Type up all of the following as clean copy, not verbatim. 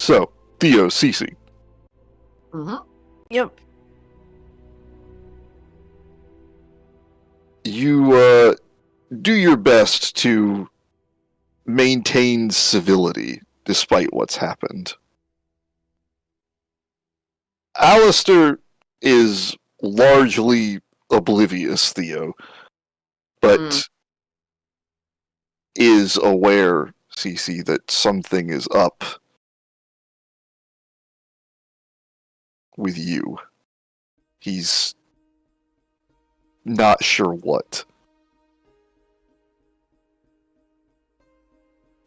So, Theo, Cece, Yep. you do your best to maintain civility despite what's happened. Alistair is largely oblivious, Theo, but is aware, Cece, that something is up with you. He's not sure what.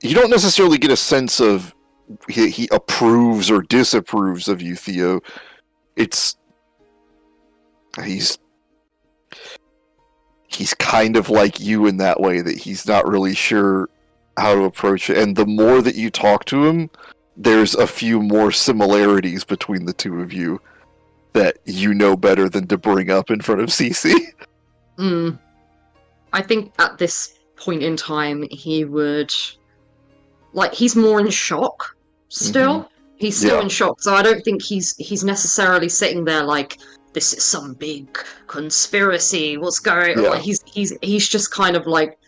You don't necessarily get a sense of he approves or disapproves of you, Theo. It's he's kind of like you in that way, that he's not really sure how to approach it. And the more that you talk to him, there's a few more similarities between the two of you that you know better than to bring up in front of Cece. I think at this point in time, he would... he's more in shock still. Mm-hmm. He's still in shock, so I don't think he's necessarily sitting there like, this is some big conspiracy, what's going on? Yeah. Like, he's just kind of like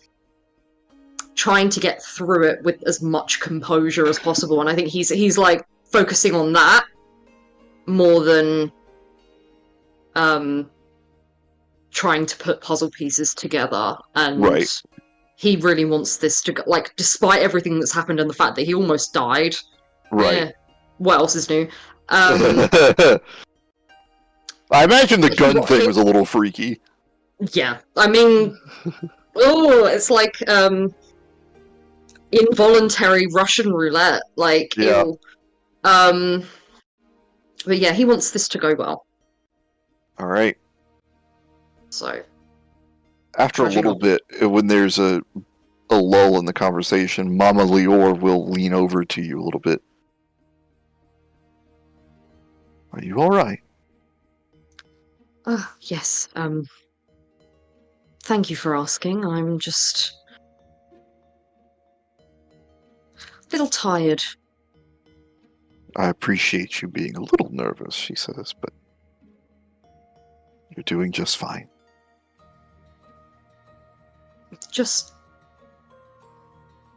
trying to get through it with as much composure as possible, and I think he's like focusing on that more than trying to put puzzle pieces together. And he really wants this to go, like, despite everything that's happened and the fact that he almost died. Right. What else is new? I imagine the gun thing was a little freaky. Yeah, I mean, it's like involuntary Russian roulette. Like, yeah. But yeah, he wants this to go well. All right. So, after a little bit, when there's a lull in the conversation, Mama Lior will lean over to you a little bit. Are you all right? Yes. Thank you for asking. I'm just a little tired. I appreciate you being a little nervous, she says, but you're doing just fine. Just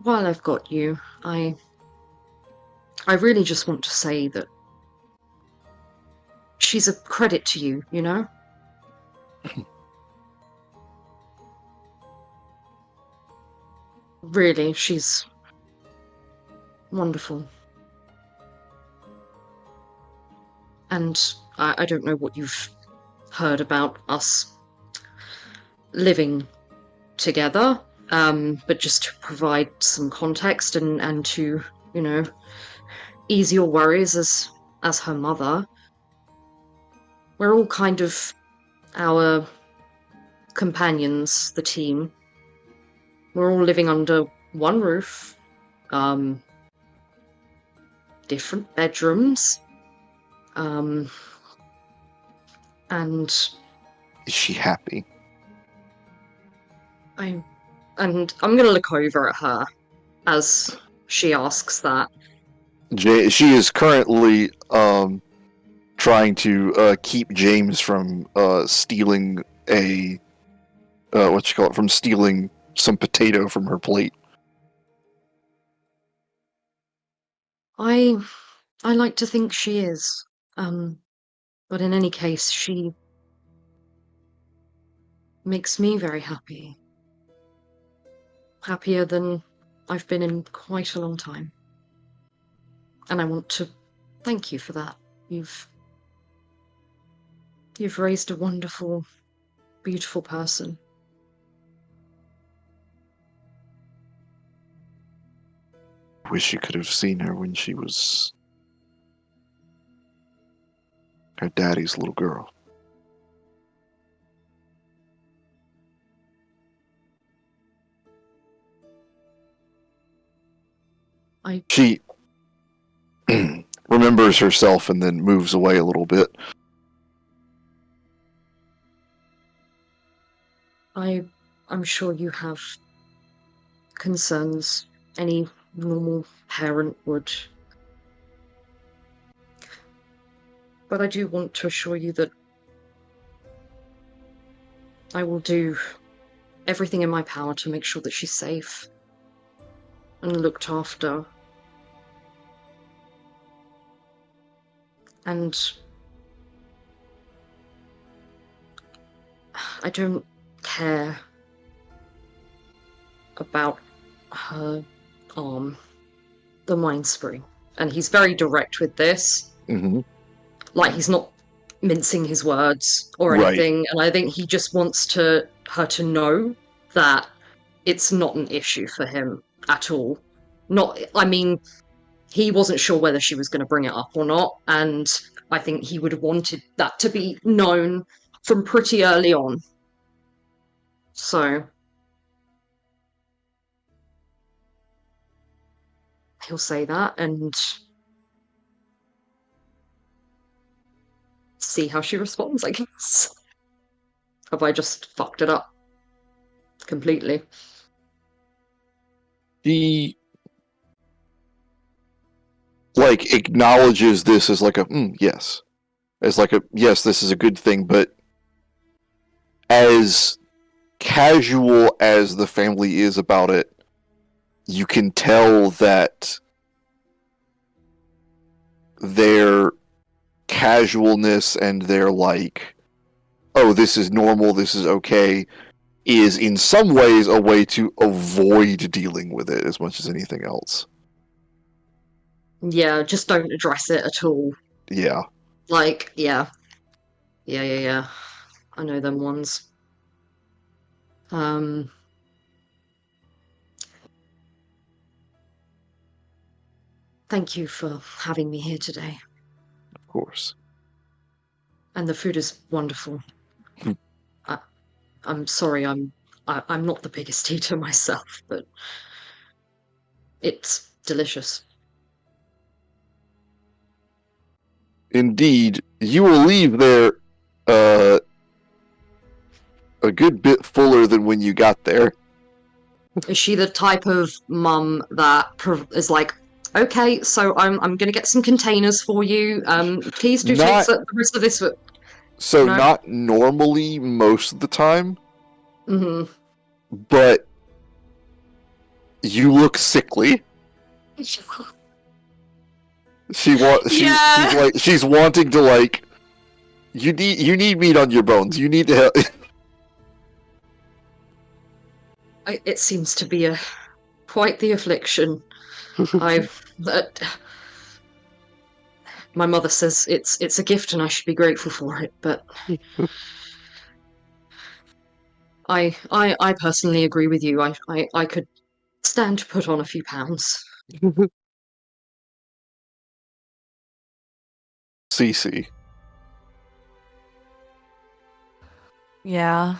while I've got you, I really just want to say that she's a credit to you, you know? Really, she's wonderful. And I don't know what you've heard about us living together, but just to provide some context and to, you know, ease your worries as her mother. We're all kind of our companions, the team. We're all living under one roof, different bedrooms, and... Is she happy? I'm gonna look over at her as she asks that. She is currently trying to keep James from stealing from stealing some potato from her plate. I like to think she is, but in any case, she makes me very happy. Happier than I've been in quite a long time. And I want to thank you for that. You've raised a wonderful, beautiful person. Wish you could have seen her when she was her daddy's little girl. She remembers herself and then moves away a little bit. I'm sure you have concerns any normal parent would But I do want to assure you that I will do everything in my power to make sure that she's safe and looked after. And I don't care about her arm, the mind spring. And he's very direct with this. Mm-hmm. Like, he's not mincing his words or Right. anything. And I think he just wants her to know that it's not an issue for him at all. I mean, he wasn't sure whether she was going to bring it up or not. And I think he would have wanted that to be known from pretty early on. So he'll say that and see how she responds, I guess. Have I just fucked it up completely? He acknowledges this as like a yes, as like a yes, this is a good thing, but as casual as the family is about it, you can tell that their casualness and their oh, this is normal, this is okay, is in some ways a way to avoid dealing with it as much as anything else. Yeah, just don't address it at all. Yeah. Yeah. Yeah. I know them ones. Um, Thank you for having me here today. Of course. And the food is wonderful. I, I'm sorry, I'm not the biggest eater myself, but it's delicious. Indeed, you will leave there uh, a good bit fuller than when you got there. Is she the type of mum that is like, okay, so I'm gonna get some containers for you. Please do take Not the rest of this. so No. not normally most of the time, Hmm. but you look sickly. Yeah. She's wanting to you need meat on your bones. You need to help. It seems to be quite the affliction. I've my mother says it's a gift and I should be grateful for it, but I personally agree with you. I could stand to put on a few pounds. Cece, Yeah.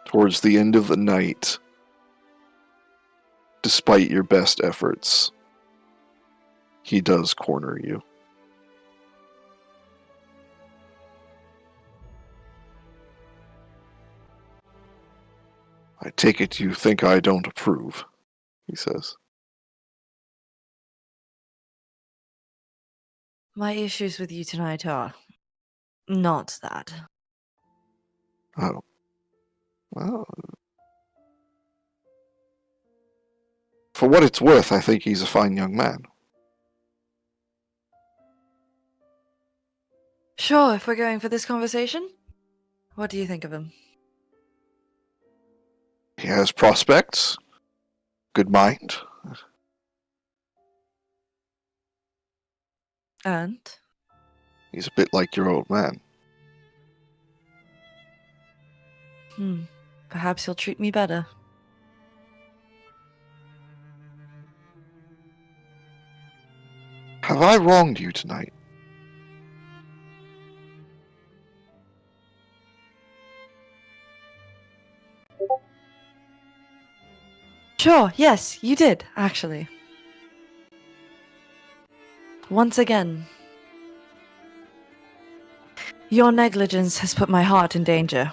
towards the end of the night, despite your best efforts, he does corner you. I take it you think I don't approve, he says. My issues with you tonight are not that. Oh. Well, for what it's worth, I think he's a fine young man. Sure, if we're going for this conversation. What do you think of him? He has prospects, good mind. And? He's a bit like your old man. Perhaps he'll treat me better. Have I wronged you tonight? Sure, yes, you did, actually. Once again. Your negligence has put my heart in danger.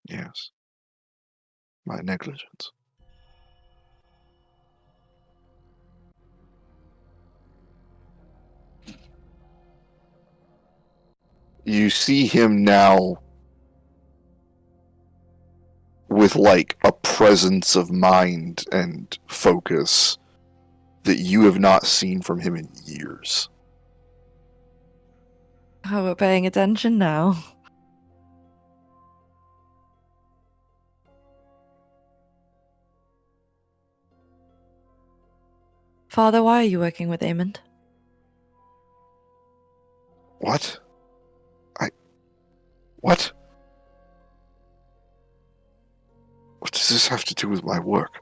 Yes. My negligence. You see him now with like a presence of mind and focus that you have not seen from him in years. Oh, we're paying attention now. Father, why are you working with Amond? What? What? What does this have to do with my work?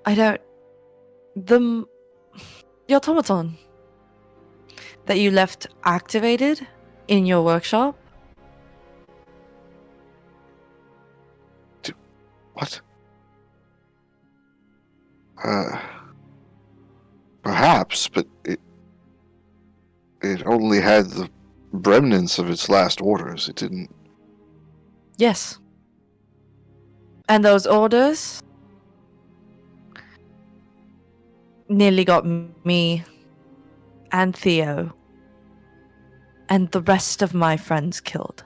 I don't... The automaton that you left activated in your workshop? What? Perhaps, but it only had the remnants of its last orders. It didn't... Yes. And those orders nearly got me and Theo and the rest of my friends killed.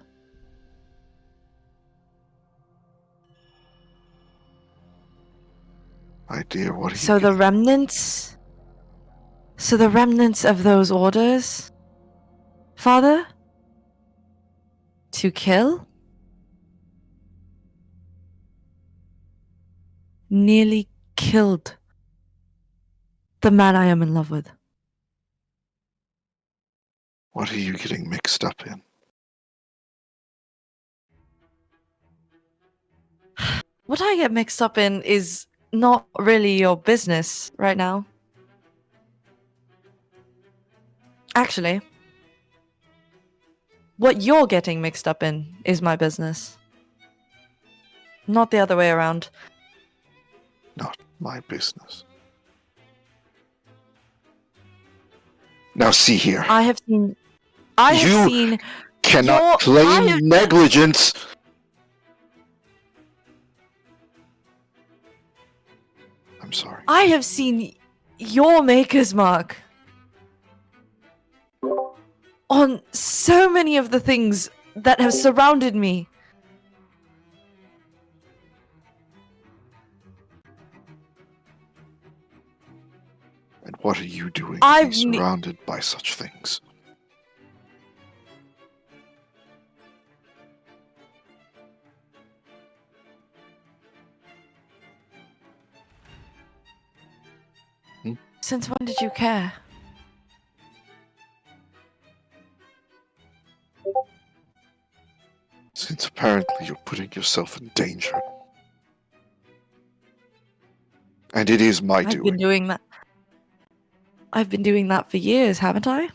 My dear, what are you So the remnants of those orders, Father, to kill, nearly killed the man I am in love with. What are you getting mixed up in? What I get mixed up in is not really your business right now. Actually, what you're getting mixed up in is my business. Not the other way around. Not my business. Now see here. I have seen Cannot your- I claim have- negligence. I'm sorry. I have seen your maker's mark on so many of the things that have surrounded me. And what are you doing I've being surrounded by such things? Since when did you care? Since apparently you're putting yourself in danger. And it is my I've doing. been doing that. I've been doing that for years, haven't I?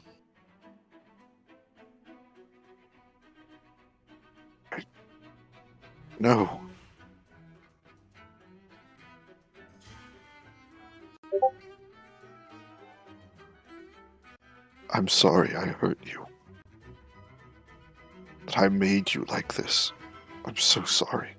No. I'm sorry I hurt you. That I made you like this. I'm so sorry.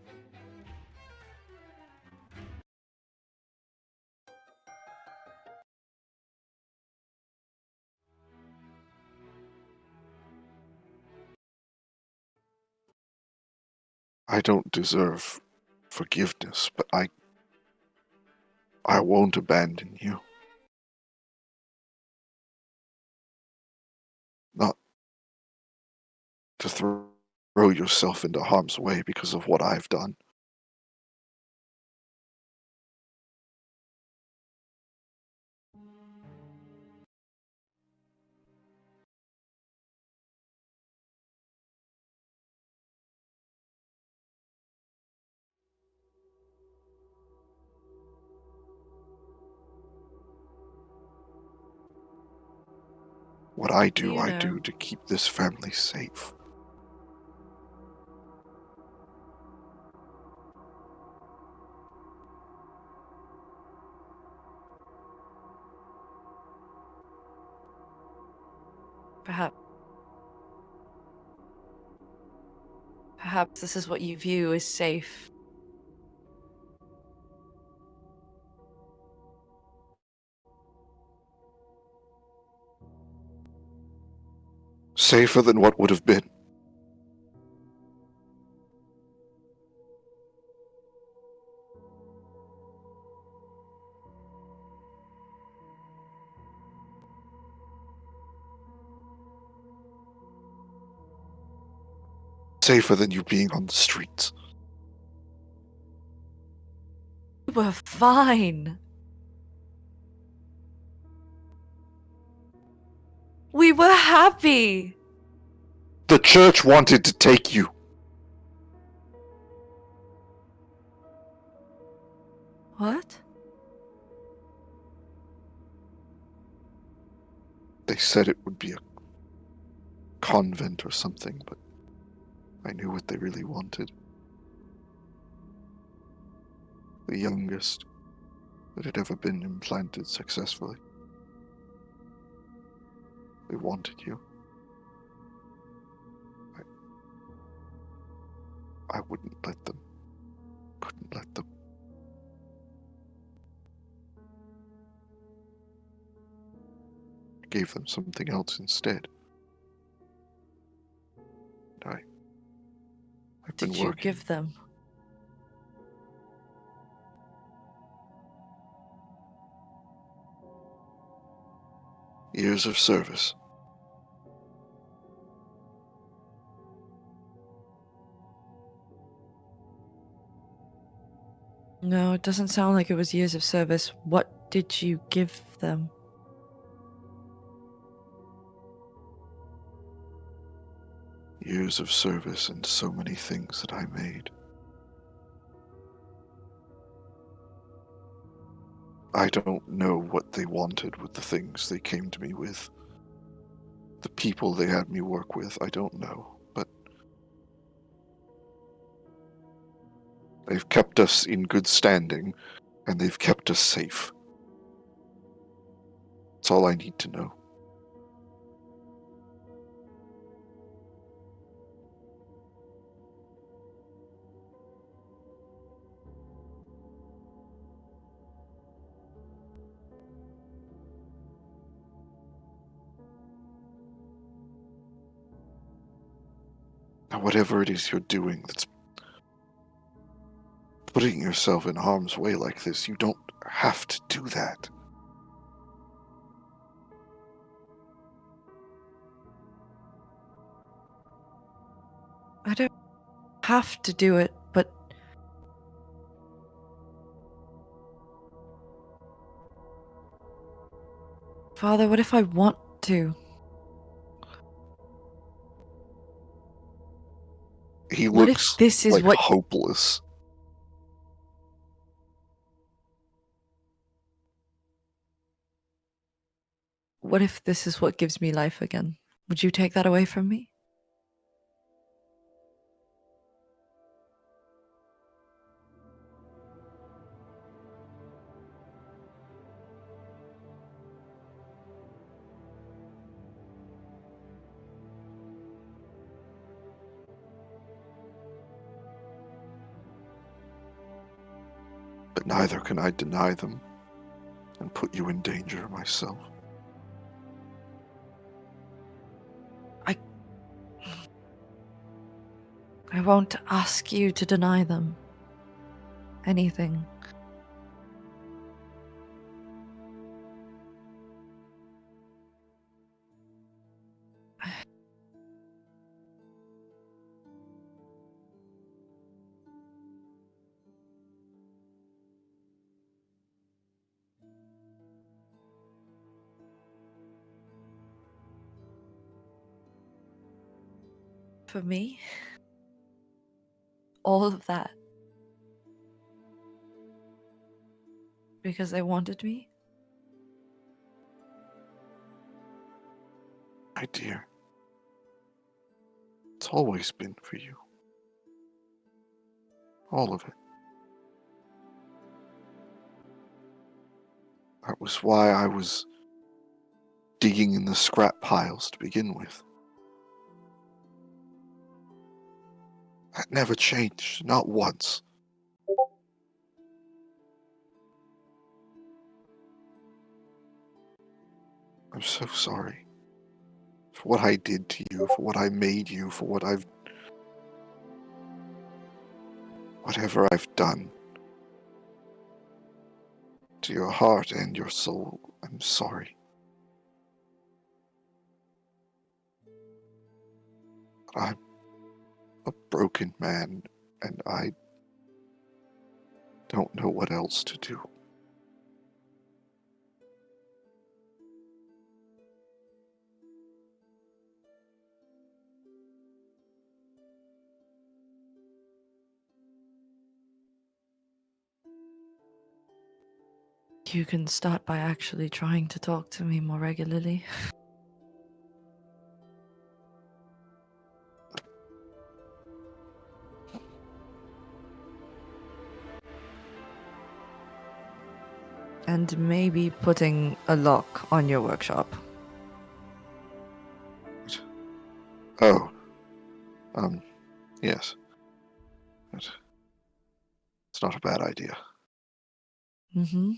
I don't deserve forgiveness, but I won't abandon you. Not to throw yourself into harm's way because of what I've done. What I do, I do to keep this family safe. Perhaps this is what you view as safe. Safer than what would have been. Safer than you being on the streets. We were fine. We were happy. The church wanted to take you. What? They said it would be a convent or something, but I knew what they really wanted. The youngest that had ever been implanted successfully. They wanted you. I wouldn't let them. Couldn't let them. I gave them something else instead. I've been Did you working. give them? Years of service. No, it doesn't sound like it was years of service. What did you give them? Years of service and so many things that I made. I don't know what they wanted with the things they came to me with. The people they had me work with, I don't know. But they've kept us in good standing, and they've kept us safe. That's all I need to know. Now, whatever it is you're doing that's putting yourself in harm's way like this, you don't have to do that. I don't have to do it, but Father, what if I want to? He What if looks this is like what hopeless. What if this is what gives me life again? Would you take that away from me? But neither can I deny them and put you in danger myself. I won't ask you to deny them anything. For me, all of that, because they wanted me. My dear, it's always been for you. All of it. That was why I was digging in the scrap piles to begin with. That never changed, not once. I'm so sorry for what I did to you, for what I made you, for whatever I've done to your heart and your soul. I'm sorry. But I'm a broken man, and I don't know what else to do. You can start by actually trying to talk to me more regularly. And maybe putting a lock on your workshop. Oh, yes. But it's not a bad idea. Mm-hmm.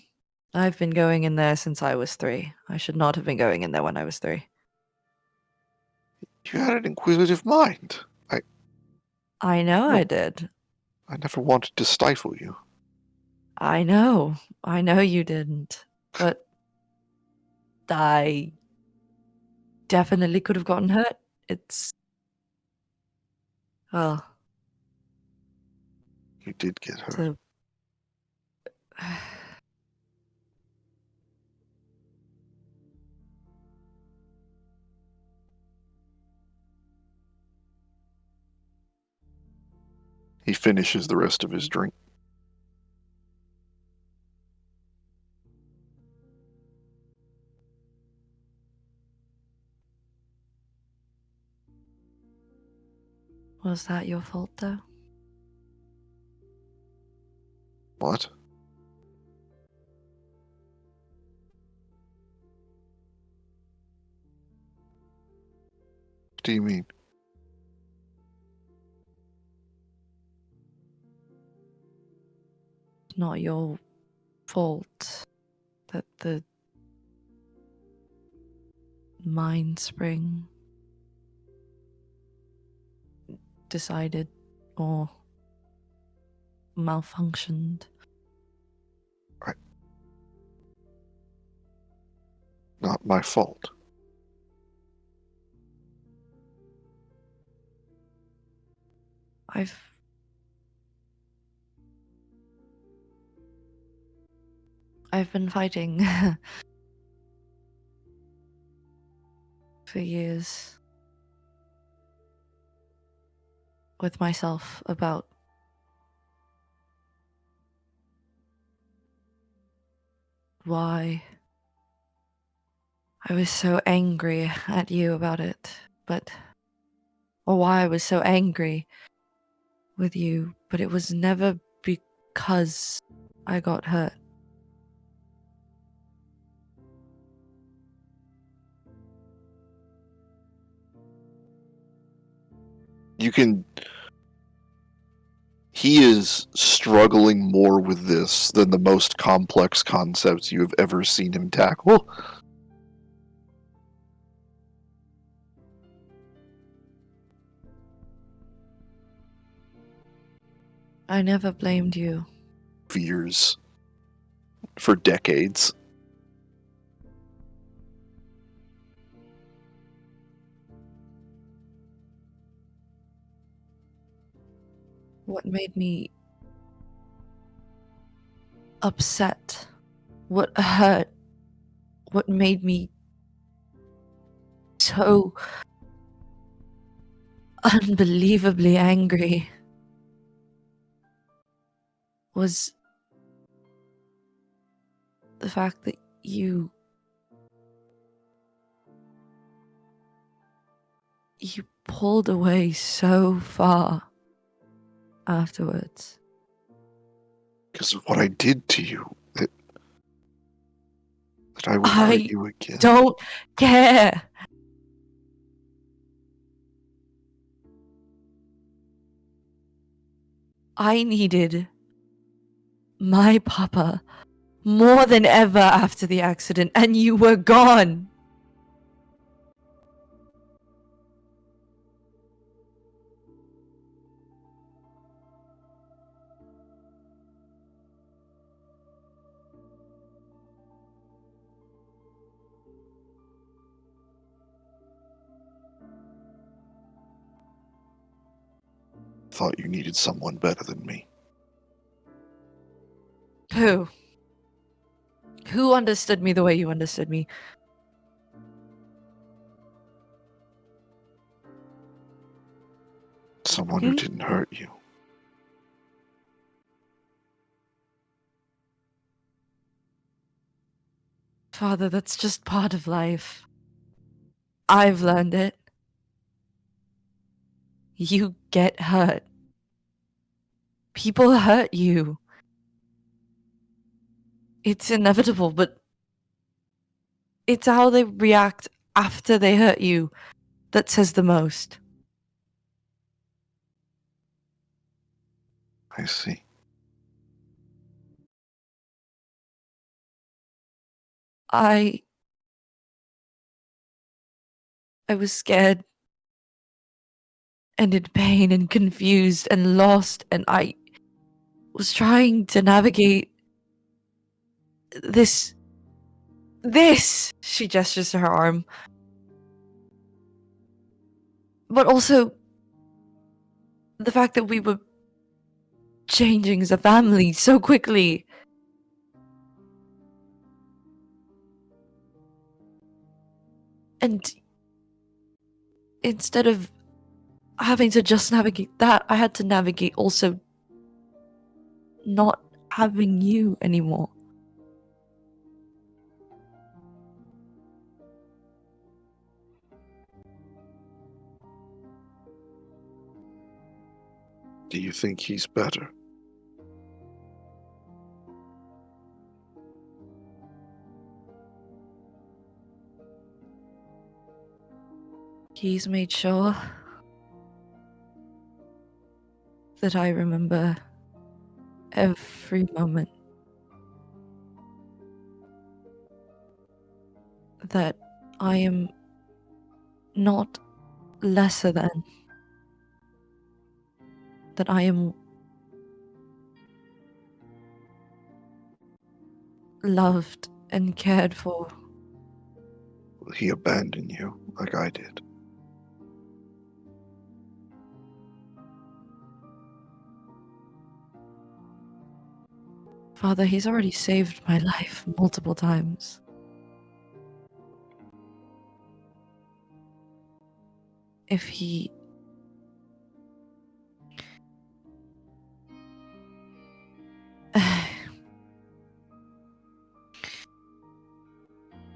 I've been going in there since I was 3. I should not have been going in there when I was 3. You had an inquisitive mind. I know No. I did. I never wanted to stifle you. I know you didn't. But I definitely could have gotten hurt. It's... well, You did get hurt. to... He finishes the rest of his drink. Was that your fault, though? What? What do you mean? It's not your fault that the mind spring decided or malfunctioned. Not my fault. I've been fighting for years with myself about why I was so angry at you about it, or why I was so angry with you, but it was never because I got hurt. He is struggling more with this than the most complex concepts you have ever seen him tackle. I never blamed you. Years. For decades. What made me upset? What hurt? What made me so unbelievably angry was the fact that you pulled away so far afterwards. Because of what I did to you. That and I won't hurt you again. Don't care. I needed my papa more than ever after the accident, and you were gone. Thought you needed someone better than me. Who? Who understood me the way you understood me? Someone who didn't hurt you. Father, that's just part of life. I've learned it. You get hurt. People hurt you. It's inevitable, but it's how they react after they hurt you that says the most. I see. I was scared and in pain and confused and lost, and I was trying to navigate this. She gestures to her arm. But also the fact that we were changing as a family so quickly. And instead of having to just navigate that, I had to navigate also not having you anymore. Do you think he's better? He's made sure that I remember every moment that I am not lesser than, that I am loved and cared for. Will he abandon you like I did? Father, he's already saved my life multiple times. If he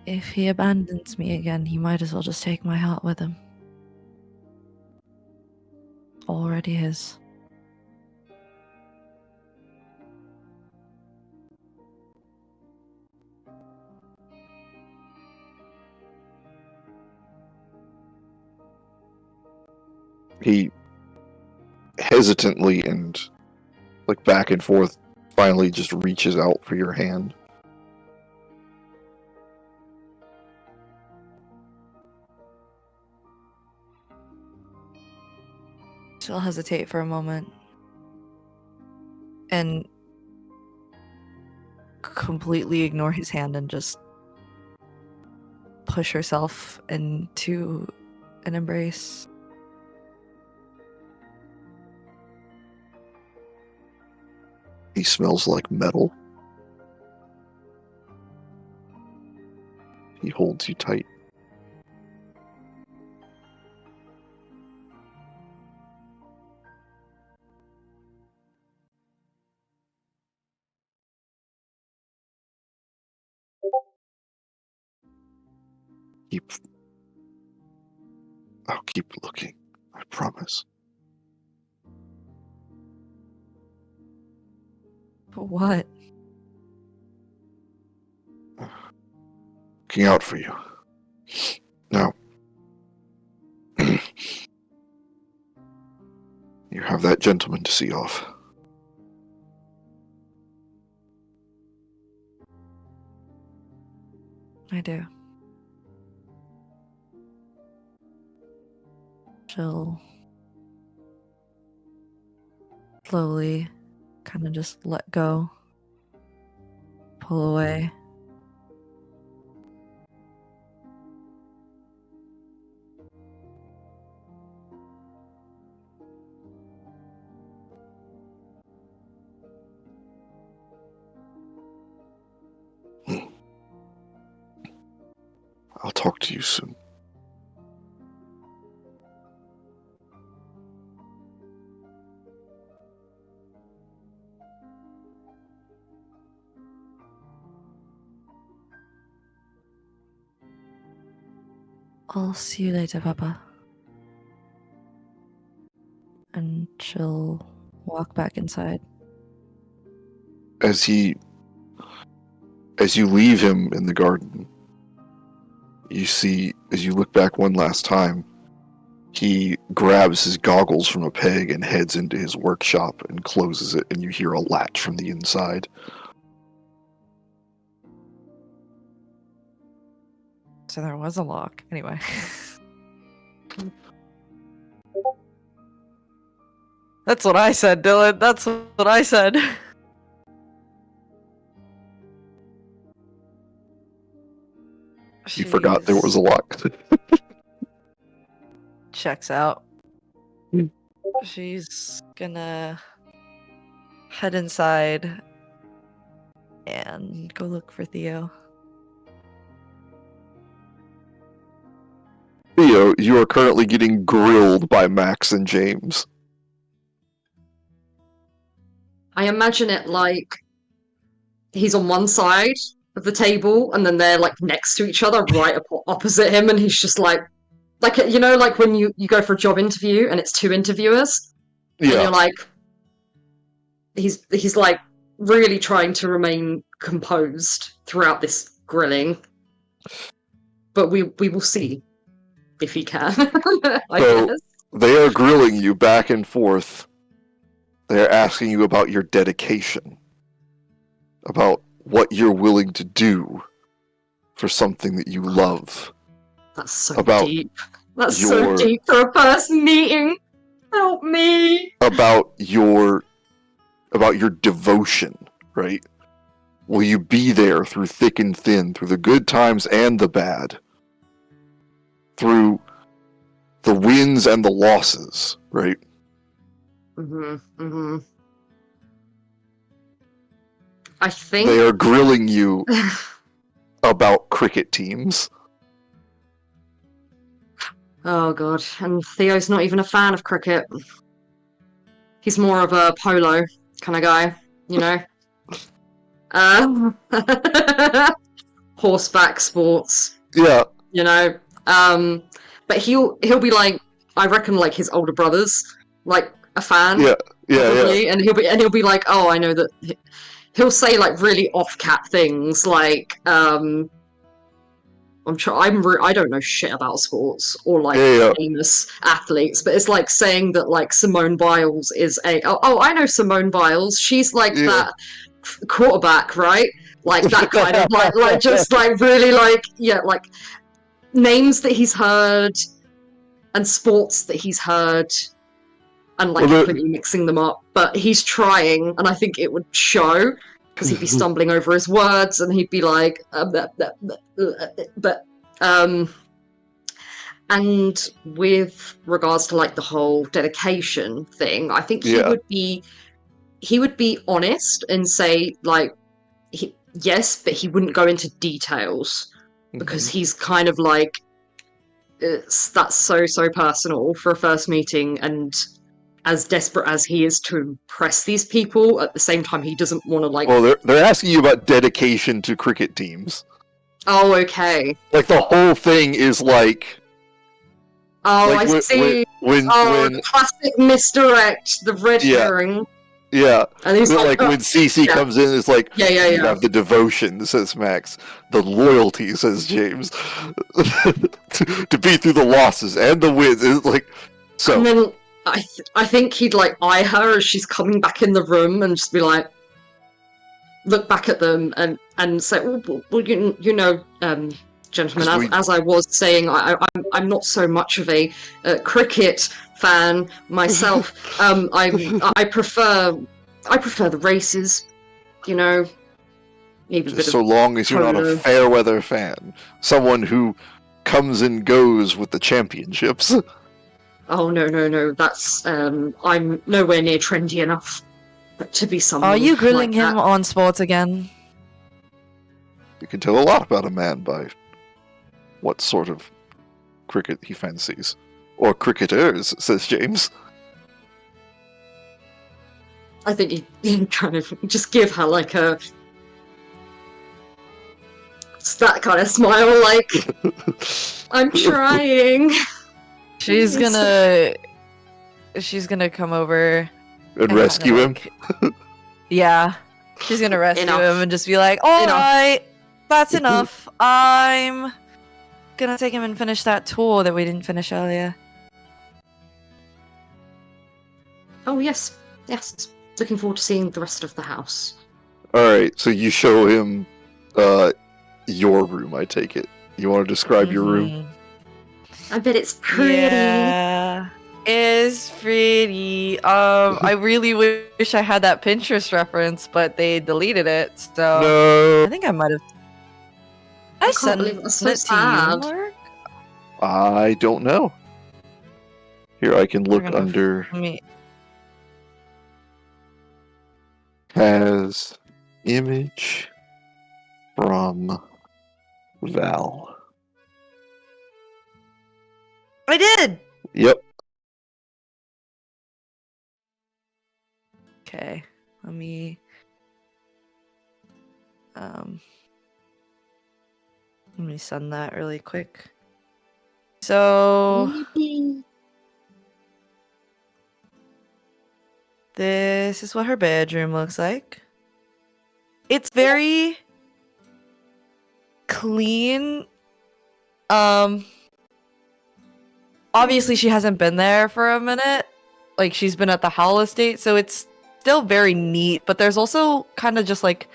if he abandons me again, he might as well just take my heart with him. Already his. He hesitantly and like back and forth finally just reaches out for your hand. She'll hesitate for a moment and completely ignore his hand and just push herself into an embrace. He smells like metal. He holds you tight. I'll keep looking. I promise. But what? looking out for you. Now, you have that gentleman to see off. I do. She'll slowly kind of just let go, pull away. I'll talk to you soon. I'll see you later, Papa. And she'll walk back inside. As you leave him in the garden, you see, as you look back one last time, he grabs his goggles from a peg and heads into his workshop and closes it, and you hear a latch from the inside. So there was a lock. Anyway. That's what I said, Dylan. That's what I said. You forgot there was a lock. Checks out. She's gonna head inside and go look for Theo. Theo, you are currently getting grilled by Max and James. I imagine it like he's on one side of the table and then they're like next to each other right opposite him, and he's just like you know, like when you go for a job interview and it's two interviewers, and you're like, he's like really trying to remain composed throughout this grilling, but we will see if he can. I guess. They are grilling you back and forth. They're asking you about your dedication, about what you're willing to do for something that you love. That's so about deep. That's so deep for a first meeting. Help me. About your devotion, right? Will you be there through thick and thin, through the good times and the bad, through the wins and the losses, right? I think they are grilling you about cricket teams. Oh god, and Theo's not even a fan of cricket. He's more of a polo kind of guy, you know? Horseback sports. Yeah. You know? But he'll be like, I reckon like his older brothers, like a fan. Yeah. Probably, yeah. And he'll be like, oh, I know that he'll say like really off-cat things like, I don't know shit about sports or like famous athletes, but it's like saying that like Simone Biles is I know Simone Biles. She's like that quarterback, right? Like that kind of like just like really like like names that he's heard and sports that he's heard and like completely mixing them up. But he's trying, and I think it would show. Because he'd be stumbling over his words, and he'd be like, and with regards to like the whole dedication thing, I think he would be honest and say like, yes, but he wouldn't go into details because he's kind of like, that's so personal for a first meeting, and as desperate as he is to impress these people, at the same time he doesn't want to like. Well, they're asking you about dedication to cricket teams. Oh, okay. Like the whole thing is like. Oh, like I see. When the classic misdirect, the red herring. Yeah. And he's But like, like when Cece yeah. comes in, it's like, Yeah. you have the devotion, says Max. The loyalty, says James. To be through the losses and the wins. It's like, so. And then I think he'd like eye her as she's coming back in the room and just be like, look back at them and say, well, you know, gentlemen, as I was saying, I'm not so much of a cricket fan myself. I prefer the races, you know, maybe a Just bit so of long as you're not a polo. fair weather fan. Someone who comes and goes with the championships. Oh no, that's I'm nowhere near trendy enough to be Are someone you grilling like that. him on sports again? You can tell a lot about a man by what sort of cricket he fancies. Or cricketers, says James. I think you kind of just give her like a that kind of smile, like I'm trying. She's gonna come over And and rescue him. yeah, she's gonna rescue Enough. him and just be like, all Enough. right, that's enough. I'm gonna take him and finish that tour that we didn't finish earlier. Oh yes. Looking forward to seeing the rest of the house. Alright, so you show him your room, I take it. You want to describe your room? I bet it's pretty. Yeah, it's pretty. I really wish I had that Pinterest reference, but they deleted it. So No! I think I might have. I can't sent believe that's so it to you, sad. Mark? I don't know. Here, I can look We're gonna under... me. Has image from Val. I did. Yep. Okay, let me. Let me send that really quick. So this is what her bedroom looks like. It's very clean. Obviously she hasn't been there for a minute. Like she's been at the Howell estate, so it's still very neat, but there's also kind of just like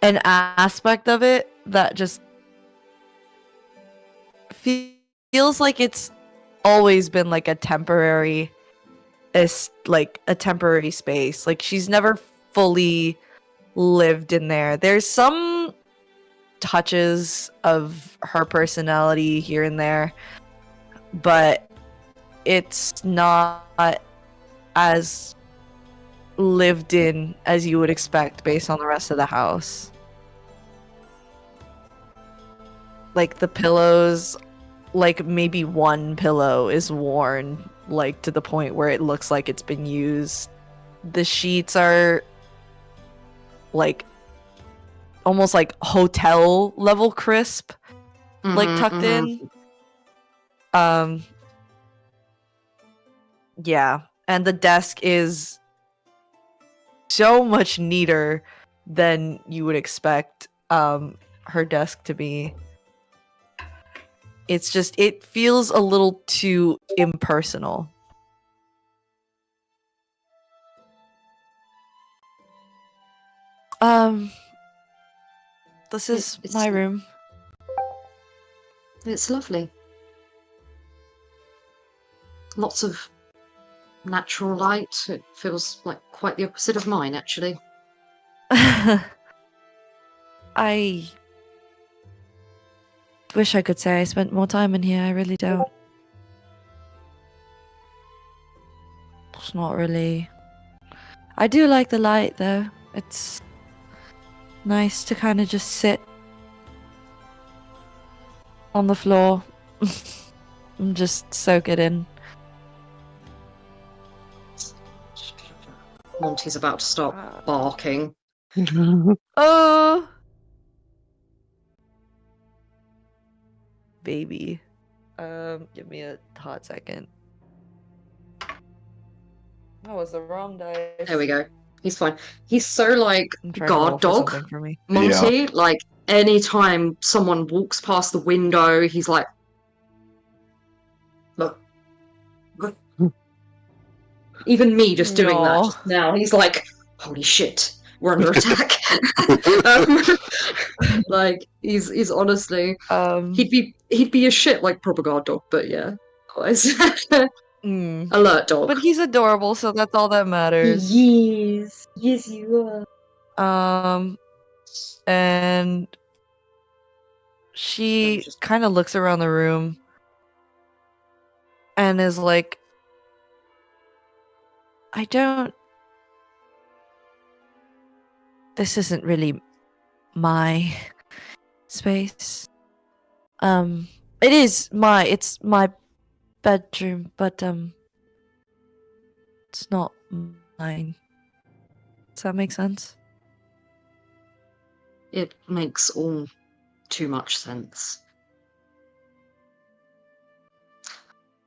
an aspect of it that just feels like it's always been like a temporary space. Like she's never fully lived in there. There's some touches of her personality here and there, but it's not as lived in as you would expect based on the rest of the house. Like the pillows, like maybe one pillow is worn, like to the point where it looks like it's been used. The sheets are like almost like hotel level crisp, like tucked in. Yeah, and the desk is so much neater than you would expect her desk to be. It's just, it feels a little too impersonal. This is my room. It's lovely. Lots of natural light. It feels like quite the opposite of mine, actually. I wish I could say I spent more time in here. I really don't. It's not really. I do like the light, though. It's nice to kind of just sit on the floor and just soak it in. Monty's about to start barking. Oh, baby. Give me a hot second. That was the wrong dice. There we go. He's fine. He's so like I'm trying to roll guard for dog, something for me. Monty. Like anytime someone walks past the window, he's like, look. Even me just doing that just now, he's like, holy shit, we're under attack. Like he's honestly, he'd be a shit like proper guard dog, but yeah, always alert dog. But he's adorable, so that's all that matters. Yes, you are. And she kind of looks around the room and is like, this isn't really my space. It's my bedroom, but it's not mine. Does that make sense? It makes all too much sense.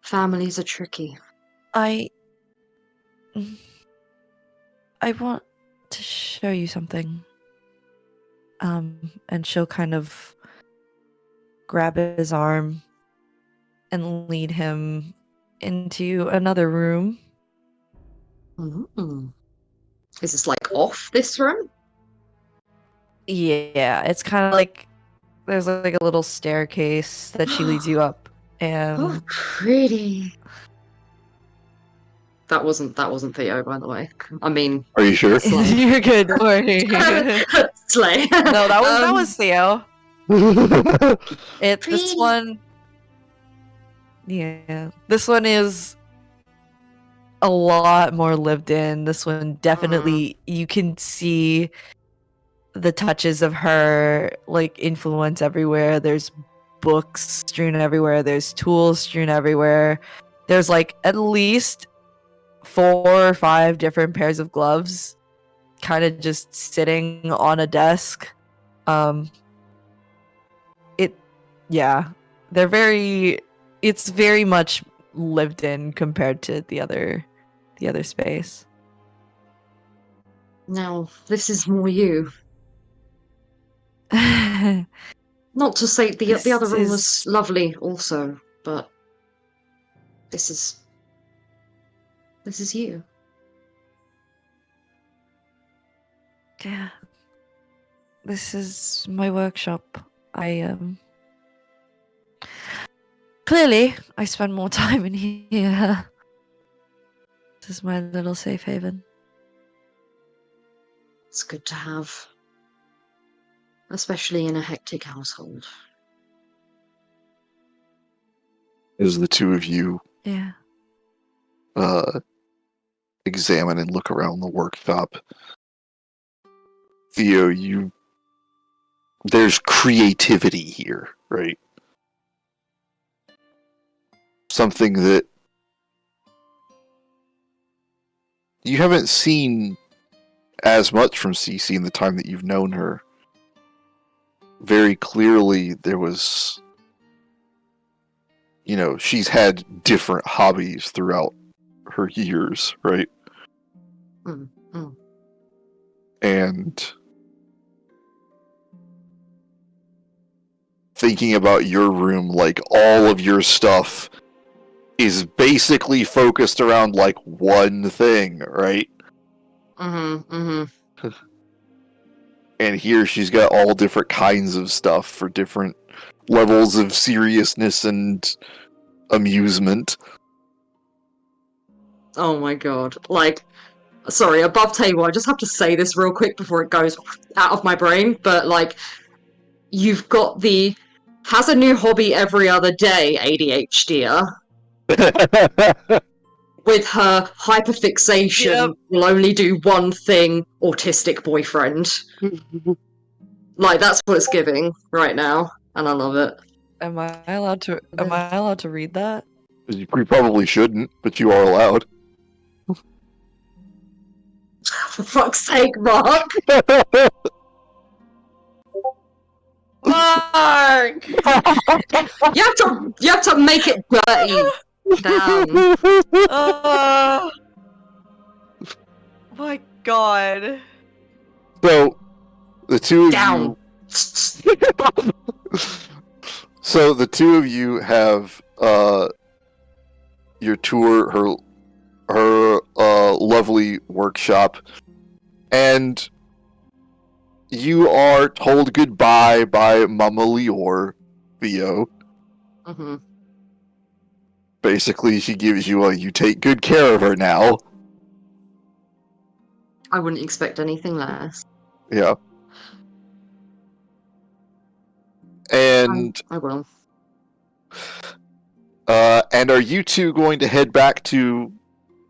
Families are tricky. I want to show you something. And she'll kind of grab his arm and lead him into another room. Mm-hmm. Is this like off this room? Yeah, it's kind of like there's like a little staircase that she leads you up, and oh, pretty. That wasn't Theo, by the way. I mean, are you sure? You're good. Don't worry. Slay. No, that was Theo. This one. Yeah, this one is a lot more lived in. This one definitely you can see the touches of her like influence everywhere. There's books strewn everywhere. There's tools strewn everywhere. There's like at least 4 or 5 different pairs of gloves kind of just sitting on a desk. It's very much lived in compared to the other space. Now, this is more you. Not to say the other room was lovely also, but this is you. Yeah. This is my workshop. Clearly, I spend more time in here. This is my little safe haven. It's good to have. Especially in a hectic household. As the two of you examine and look around the workshop, Theo, there's creativity here, right? Something that you haven't seen as much from Cece in the time that you've known her. Very clearly, there was, she's had different hobbies throughout her years, right? And thinking about your room, like all of your stuff is basically focused around like one thing, right? And here she's got all different kinds of stuff for different levels of seriousness and amusement. Oh my god. Like, sorry, above table, I just have to say this real quick before it goes out of my brain, but like, you've got the has a new hobby every other day ADHD with her hyperfixation will only do one thing, autistic boyfriend. Like, that's what it's giving right now, and I love it. Am I allowed to read that? You probably shouldn't, but you are allowed. For fuck's sake, Mark! Mark! You have to make it dirty. Damn. My God. So the two of Down. you. So the two of you have your tour her lovely workshop, and you are told goodbye by Mama Lior, Theo. Mm-hmm. Basically, she gives you you take good care of her now. I wouldn't expect anything less. Yeah. And I will. and are you two going to head back to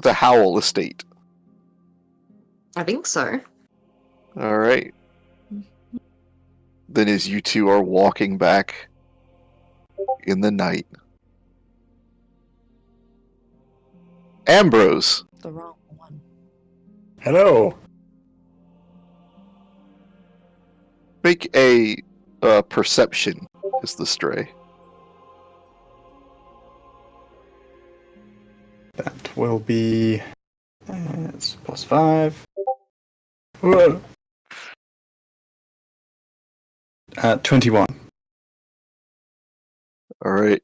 the Howell estate? I think so. All right. Then as you two are walking back in the night, Ambrose, The wrong one. Hello. make a perception as the stray. That will be it's +5. Whoa. 21. All right.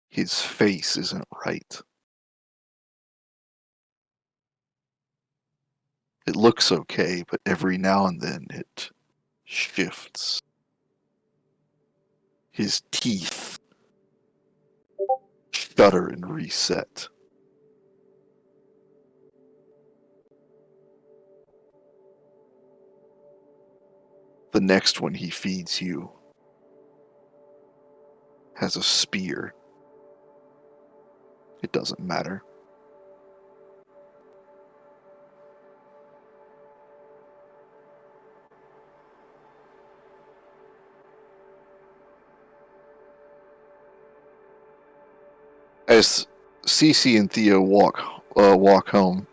His face isn't right. It looks okay, but every now and then it shifts. His teeth shudder and reset. The next one he feeds you has a spear. It doesn't matter. As Cece and Theo walk home,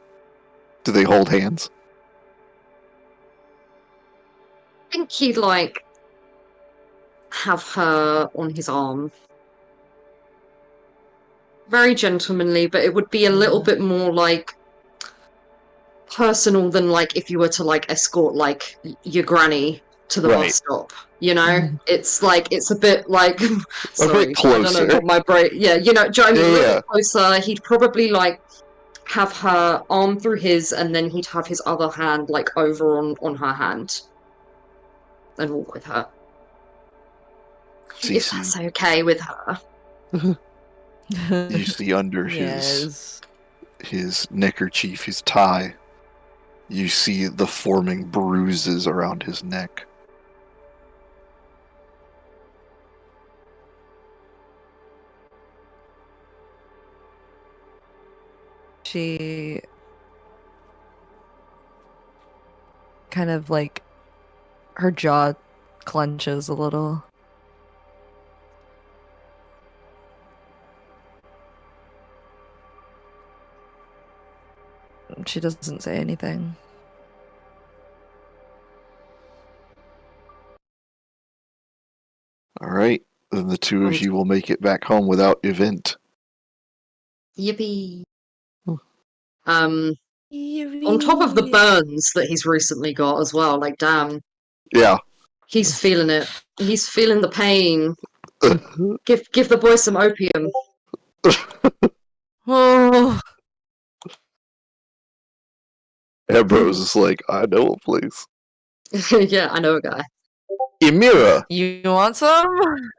do they hold hands? I think he'd have her on his arm. Very gentlemanly, but it would be a little bit more personal than if you were to escort your granny to the Right. bus stop. You know, it's a bit A bit sorry, I don't know closer. what my brain. Yeah, you know, do you know what I mean? A little Yeah. bit closer. He'd probably have her arm through his, and then he'd have his other hand over on her hand, and walk with her. If that's Cece, okay with her. you see under Yes. his neckerchief, his tie, you see the forming bruises around his neck. She kind of her jaw clenches a little. She doesn't say anything. All right, then the two of And you will make it back home without event. yippee. Hmm. On top of the burns that he's recently got as well, damn, Yeah. he's feeling it. He's feeling the pain. Give the boy some opium. Oh, Ambrose is like, I know a place. Yeah, I know a guy. Emira, you want some?